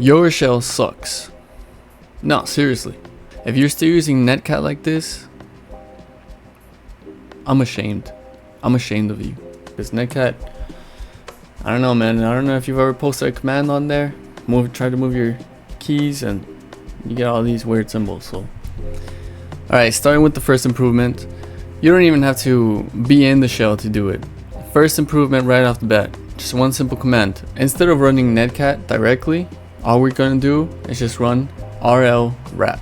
your shell sucks. No, seriously. If you're still using Netcat like this, I'm ashamed. I'm ashamed of you. Because Netcat, I don't know, man. I don't know if you've ever posted a command on there. Try to move your keys and you get all these weird symbols. So, alright, starting with the first improvement. You don't even have to be in the shell to do it. First improvement right off the bat. Just one simple command. Instead of running Netcat directly, all we're gonna do is just run rlwrap.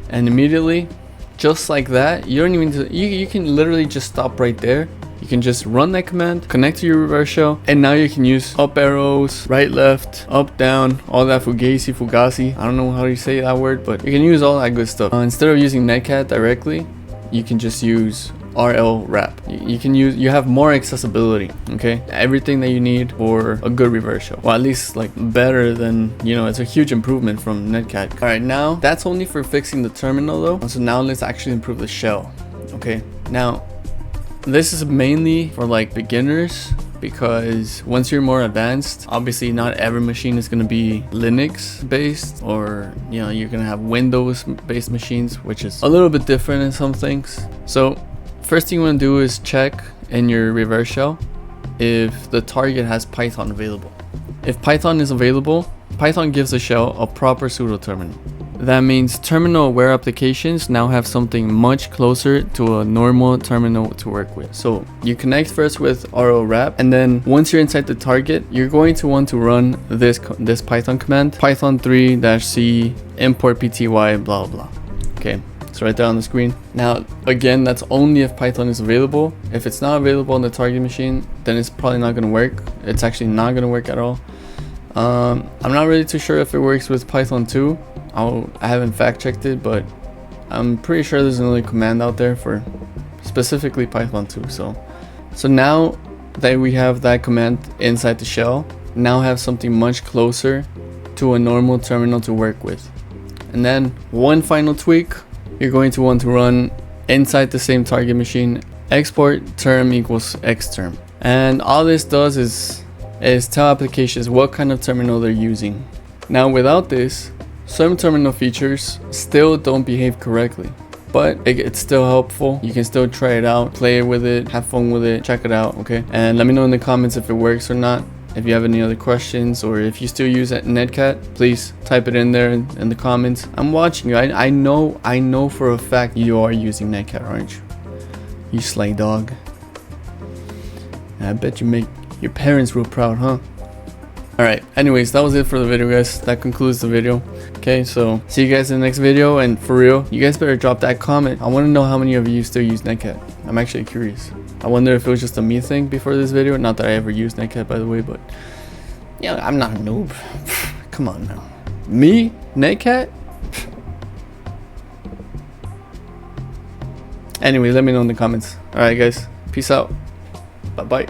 And immediately, just like that, you don't even you can literally just stop right there. You can just run that command, connect to your reverse shell, and now you can use up arrows, right, left, up, down, all that fugazi. I don't know how you say that word, but you can use all that good stuff. Instead of using Netcat directly, you can just use rlwrap. You have more accessibility. Okay, everything that you need for a good reverse shell. Well, at least like better than, you know, it's a huge improvement from Netcat. All right, now that's only for fixing the terminal though. So now let's actually improve the shell. Okay, now this is mainly for like beginners, because once you're more advanced, obviously not every machine is going to be Linux based, or you know, you're going to have Windows based machines, which is a little bit different in some things. So first thing you want to do is check in your reverse shell if the target has Python available. If Python is available, Python gives the shell a proper pseudo terminal. That means terminal aware applications now have something much closer to a normal terminal to work with. So you connect first with rlwrap, and then once you're inside the target, you're going to want to run this Python command, python 3-c import pty blah blah. Okay, it's right there on the screen. Now again, that's only if Python is available. If it's not available on the target machine, then it's probably not going to work. It's actually not going to work at all. I'm not really too sure if it works with Python 2. I haven't fact checked it, but I'm pretty sure there's another command out there for specifically Python 2. So now that we have that command inside the shell, now have something much closer to a normal terminal to work with. And then one final tweak, you're going to want to run inside the same target machine export term equals xterm. And all this does is tell applications what kind of terminal they're using. Now without this, some terminal features still don't behave correctly, but it's still helpful. You can still try it out, play with it, have fun with it, check it out, okay? And let me know in the comments if it works or not. If you have any other questions, or if you still use Netcat, please type it in there in the comments. I'm watching you. I know for a fact you are using Netcat, aren't you? You slay dog. I bet you make your parents real proud, huh? Alright, anyways, that was it for the video, guys. That concludes the video. Okay, so see you guys in the next video, and for real, you guys better drop that comment. I want to know how many of you still use Netcat. I'm actually curious. I wonder if it was just a me thing before this video. Not that I ever used Netcat, by the way, but yeah, I'm not a noob. Come on now. Me? Netcat? Anyway, let me know in the comments. Alright guys, peace out. Bye bye.